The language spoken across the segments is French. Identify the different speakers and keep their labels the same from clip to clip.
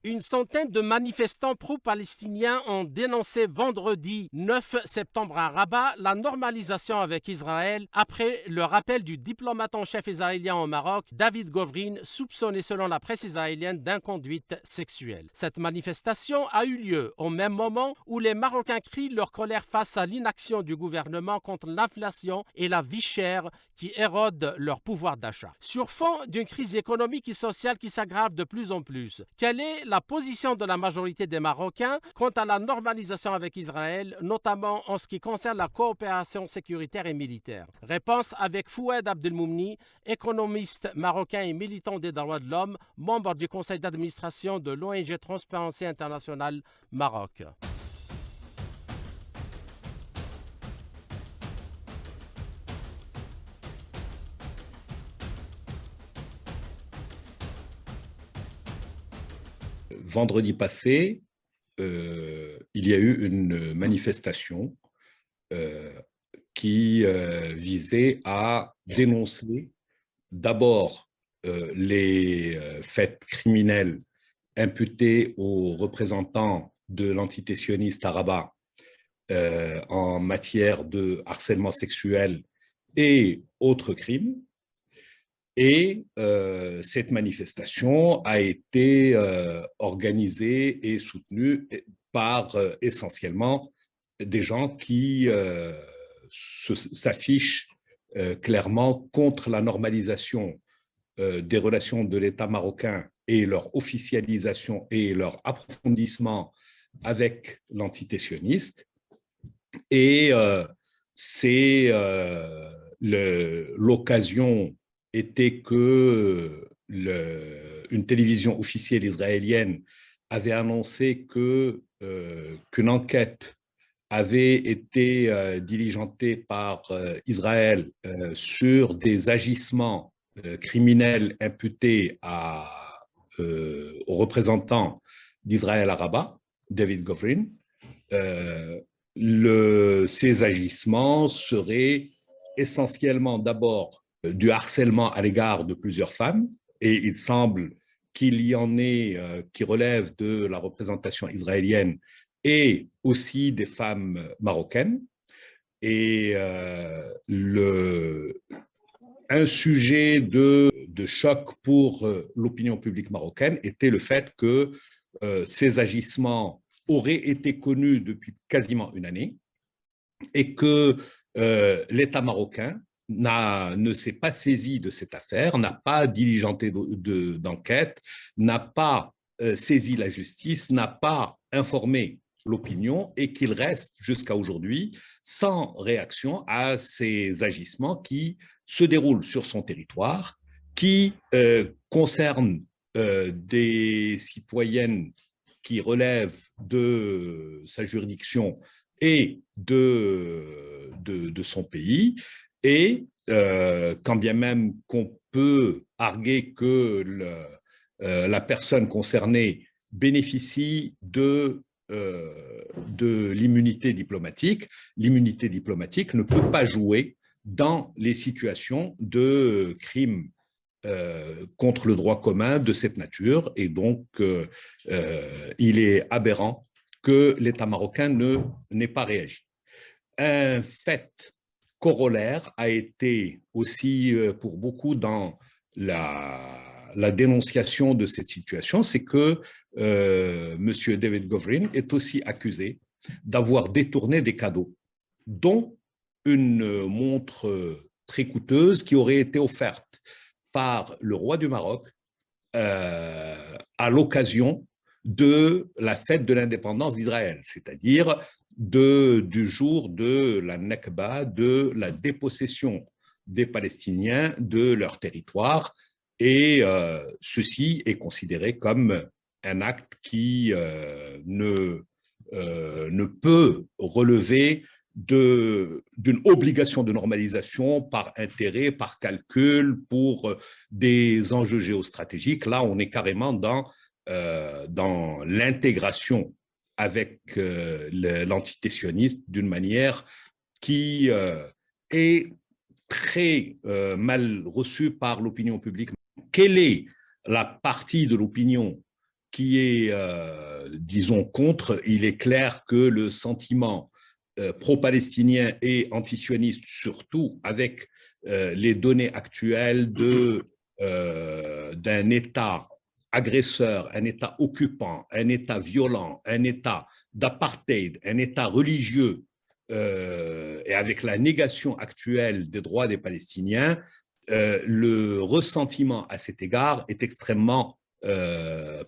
Speaker 1: Une centaine de manifestants pro-palestiniens ont dénoncé vendredi 9 septembre à Rabat la normalisation avec Israël après le rappel du diplomate en chef israélien au Maroc, David Govrin, soupçonné selon la presse israélienne d'inconduite sexuelle. Cette manifestation a eu lieu au même moment où les Marocains crient leur colère face à l'inaction du gouvernement contre l'inflation et la vie chère qui érodent leur pouvoir d'achat. Sur fond d'une crise économique et sociale qui s'aggrave de plus en plus, quelle est la position de la majorité des Marocains quant à la normalisation avec Israël, notamment en ce qui concerne la coopération sécuritaire et militaire? Réponse avec Fouad Abdelmoumni, économiste marocain et militant des droits de l'homme, membre du conseil d'administration de l'ONG Transparency International Maroc.
Speaker 2: Vendredi passé, il y a eu une manifestation euh, qui visait à dénoncer d'abord les faits criminels imputés aux représentants de l'entité sioniste à Rabat en matière de harcèlement sexuel et autres crimes. Et cette manifestation a été organisée et soutenue par essentiellement des gens qui s'affichent clairement contre la normalisation des relations de l'État marocain et leur officialisation et leur approfondissement avec l'entité sioniste. Et c'est l'occasion était que une télévision officielle israélienne avait annoncé qu'une enquête avait été diligentée par Israël sur des agissements criminels imputés aux représentants d'Israël à Rabat, David Govrin. Ces agissements seraient essentiellement d'abord du harcèlement à l'égard de plusieurs femmes, et il semble qu'il y en ait qui relèvent de la représentation israélienne et aussi des femmes marocaines. Et un sujet de choc pour l'opinion publique marocaine était le fait que ces agissements auraient été connus depuis quasiment une année et que l'État marocain ne s'est pas saisi de cette affaire, n'a pas diligenté d'enquête, n'a pas saisi la justice, n'a pas informé l'opinion et qu'il reste jusqu'à aujourd'hui sans réaction à ces agissements qui se déroulent sur son territoire, qui concernent des citoyennes qui relèvent de sa juridiction et de son pays. Et quand bien même qu'on peut arguer que la personne concernée bénéficie de l'immunité diplomatique ne peut pas jouer dans les situations de crimes contre le droit commun de cette nature. Et donc, il est aberrant que l'État marocain n'ait pas réagi. Un fait corollaire a été aussi pour beaucoup dans la dénonciation de cette situation, c'est que M. David Govrin est aussi accusé d'avoir détourné des cadeaux, dont une montre très coûteuse qui aurait été offerte par le roi du Maroc à l'occasion de la fête de l'indépendance d'Israël, c'est-à-dire du jour de la Nakba, de la dépossession des Palestiniens de leur territoire. Et ceci est considéré comme un acte qui ne peut relever d'une obligation de normalisation par intérêt, par calcul, pour des enjeux géostratégiques. Là, on est carrément dans l'intégration avec l'entité sioniste d'une manière qui est très mal reçue par l'opinion publique. Quelle est la partie de l'opinion qui est, disons, contre. Il est clair que le sentiment pro-palestinien et antisioniste, surtout avec les données actuelles d'un État agresseur, un État occupant, un État violent, un État d'apartheid, un État religieux, et avec la négation actuelle des droits des Palestiniens, le ressentiment à cet égard est extrêmement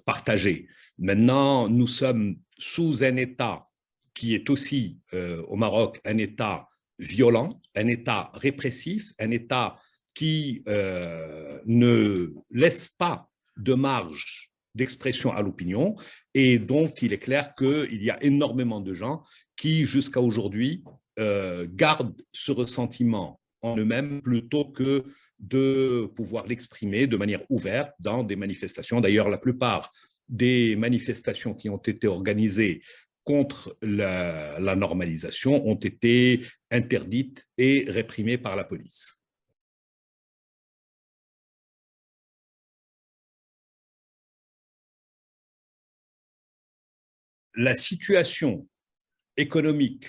Speaker 2: partagé. Maintenant, nous sommes sous un État qui est aussi au Maroc un État violent, un État répressif, un État qui ne laisse pas de marge d'expression à l'opinion. Et donc, il est clair qu'il y a énormément de gens qui, jusqu'à aujourd'hui, gardent ce ressentiment en eux-mêmes plutôt que de pouvoir l'exprimer de manière ouverte dans des manifestations. D'ailleurs, la plupart des manifestations qui ont été organisées contre la normalisation ont été interdites et réprimées par la police. La situation économique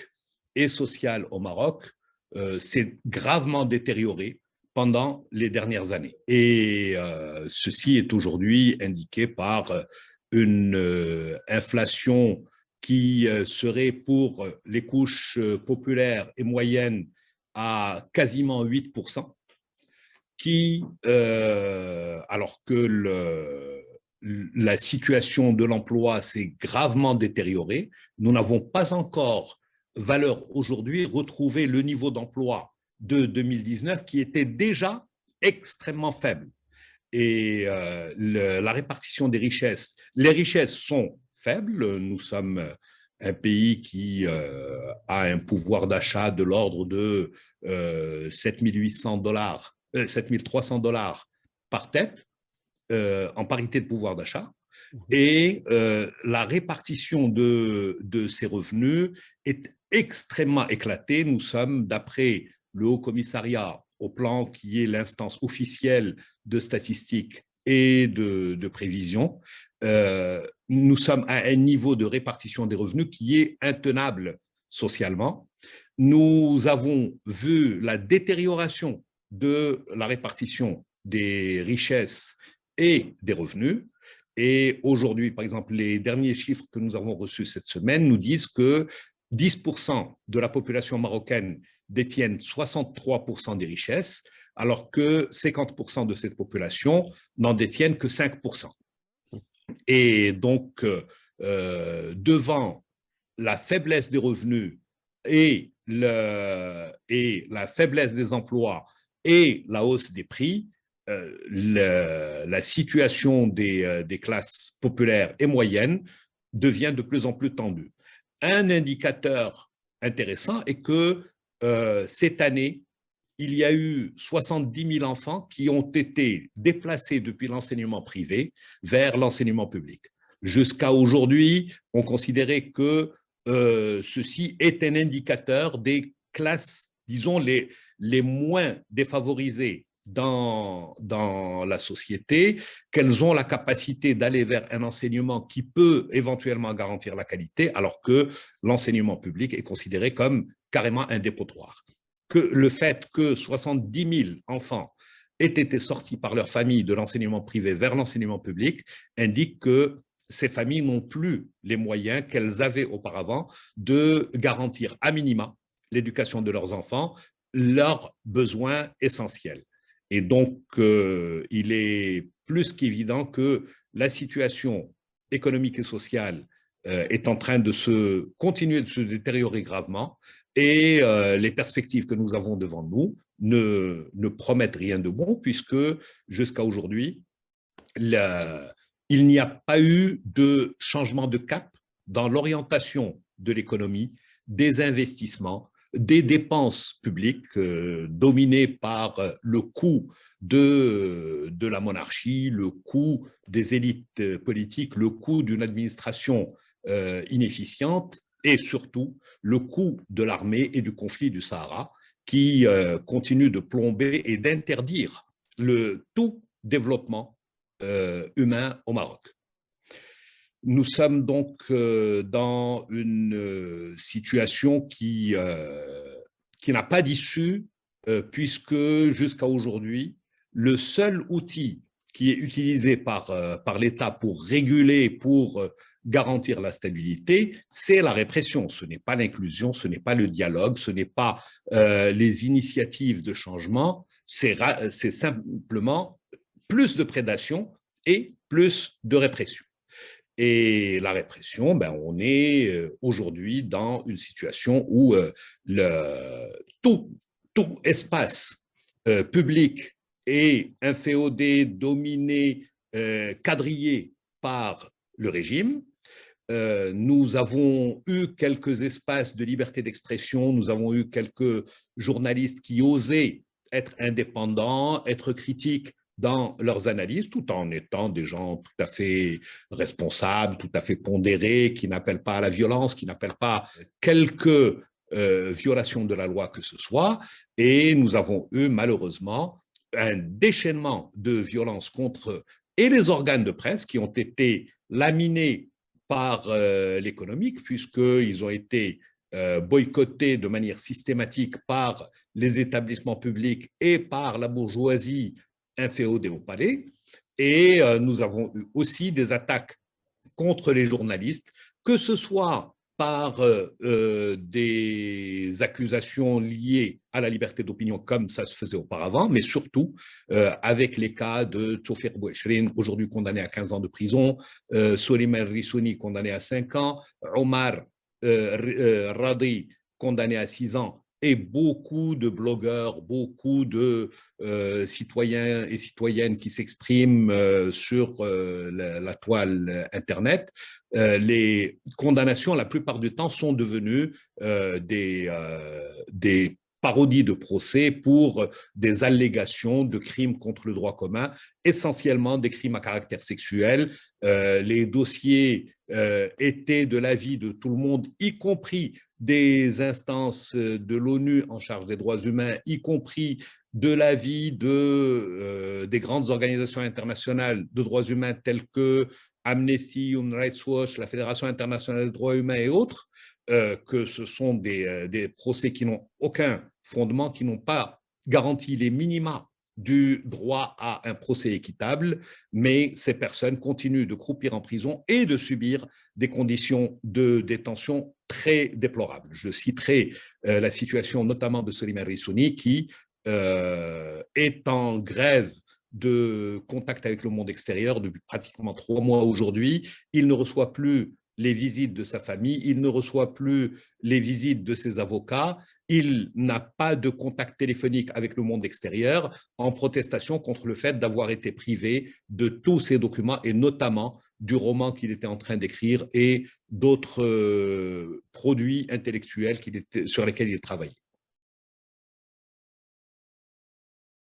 Speaker 2: et sociale au Maroc s'est gravement détériorée pendant les dernières années. Et ceci est aujourd'hui indiqué par une inflation qui serait pour les couches populaires et moyennes à quasiment 8%, alors que la situation de l'emploi s'est gravement détériorée, nous n'avons pas encore, valeur aujourd'hui, retrouvé le niveau d'emploi de 2019 qui était déjà extrêmement faible. Et la répartition des richesses, les richesses sont faibles. Nous sommes un pays qui a un pouvoir d'achat de l'ordre de 7 800 $, 7 300 $ par tête, en parité de pouvoir d'achat. Et la répartition de ces revenus est extrêmement éclatée. Nous sommes, d'après le Haut Commissariat au plan, qui est l'instance officielle de statistiques et de prévision, nous sommes à un niveau de répartition des revenus qui est intenable socialement. Nous avons vu la détérioration de la répartition des richesses et des revenus. Et aujourd'hui, par exemple, les derniers chiffres que nous avons reçus cette semaine nous disent que 10% de la population marocaine détiennent 63% des richesses, alors que 50% de cette population n'en détiennent que 5%. Et donc, devant la faiblesse des revenus et la faiblesse des emplois et la hausse des prix, la situation des classes populaires et moyennes devient de plus en plus tendue. Un indicateur intéressant est que cette année, il y a eu 70 000 enfants qui ont été déplacés depuis l'enseignement privé vers l'enseignement public. Jusqu'à aujourd'hui, on considérait que ceci est un indicateur des classes, disons, les moins défavorisées dans la société, qu'elles ont la capacité d'aller vers un enseignement qui peut éventuellement garantir la qualité, alors que l'enseignement public est considéré comme carrément un dépotoir. Que le fait que 70 000 enfants aient été sortis par leur famille de l'enseignement privé vers l'enseignement public indique que ces familles n'ont plus les moyens qu'elles avaient auparavant de garantir à minima l'éducation de leurs enfants, leurs besoins essentiels. Et donc, il est plus qu'évident que la situation économique et sociale est en train de continuer de se détériorer gravement, et les perspectives que nous avons devant nous ne promettent rien de bon, puisque jusqu'à aujourd'hui, il n'y a pas eu de changement de cap dans l'orientation de l'économie, des investissements, des dépenses publiques dominées par le coût de la monarchie, le coût des élites politiques, le coût d'une administration inefficiente et surtout le coût de l'armée et du conflit du Sahara qui continue de plomber et d'interdire tout développement humain au Maroc. Nous sommes donc dans une situation qui n'a pas d'issue, puisque jusqu'à aujourd'hui, le seul outil qui est utilisé par l'État pour réguler, pour garantir la stabilité, c'est la répression. Ce n'est pas l'inclusion, ce n'est pas le dialogue, ce n'est pas les initiatives de changement, c'est simplement plus de prédation et plus de répression. Et la répression, ben, on est aujourd'hui dans une situation où tout espace public est inféodé, dominé, quadrillé par le régime. Nous avons eu quelques espaces de liberté d'expression, nous avons eu quelques journalistes qui osaient être indépendants, être critiques dans leurs analyses, tout en étant des gens tout à fait responsables, tout à fait pondérés, qui n'appellent pas à la violence, qui n'appellent pas quelque violation de la loi que ce soit. Et nous avons eu malheureusement un déchaînement de violence contre et les organes de presse qui ont été laminés par l'économique, puisqu'ils ont été boycottés de manière systématique par les établissements publics et par la bourgeoisie inféodée au palais. Et nous avons eu aussi des attaques contre les journalistes, que ce soit par des accusations liées à la liberté d'opinion, comme ça se faisait auparavant, mais surtout avec les cas de Tawfiq Bouchrin, aujourd'hui condamné à 15 ans de prison, Soleiman Rissouni, condamné à 5 ans, Omar Radi, condamné à 6 ans, et beaucoup de blogueurs, beaucoup de citoyens et citoyennes qui s'expriment sur la toile Internet. Les condamnations, la plupart du temps, sont devenues des parodies de procès pour des allégations de crimes contre le droit commun, essentiellement des crimes à caractère sexuel. Les dossiers étaient de l'avis de tout le monde, y compris des instances de l'ONU en charge des droits humains, y compris de l'avis des grandes organisations internationales de droits humains telles que Amnesty, Human Rights Watch, la Fédération internationale des droits humains et autres, que ce sont des procès qui n'ont aucun fondement, qui n'ont pas garanti les minima du droit à un procès équitable, mais ces personnes continuent de croupir en prison et de subir des conditions de détention très déplorables. Je citerai la situation notamment de Soleiman Rissouni qui est en grève de contact avec le monde extérieur depuis pratiquement 3 mois aujourd'hui. Il ne reçoit plus les visites de sa famille, il ne reçoit plus les visites de ses avocats, il n'a pas de contact téléphonique avec le monde extérieur en protestation contre le fait d'avoir été privé de tous ses documents et notamment du roman qu'il était en train d'écrire et d'autres produits intellectuels sur lesquels il travaillait.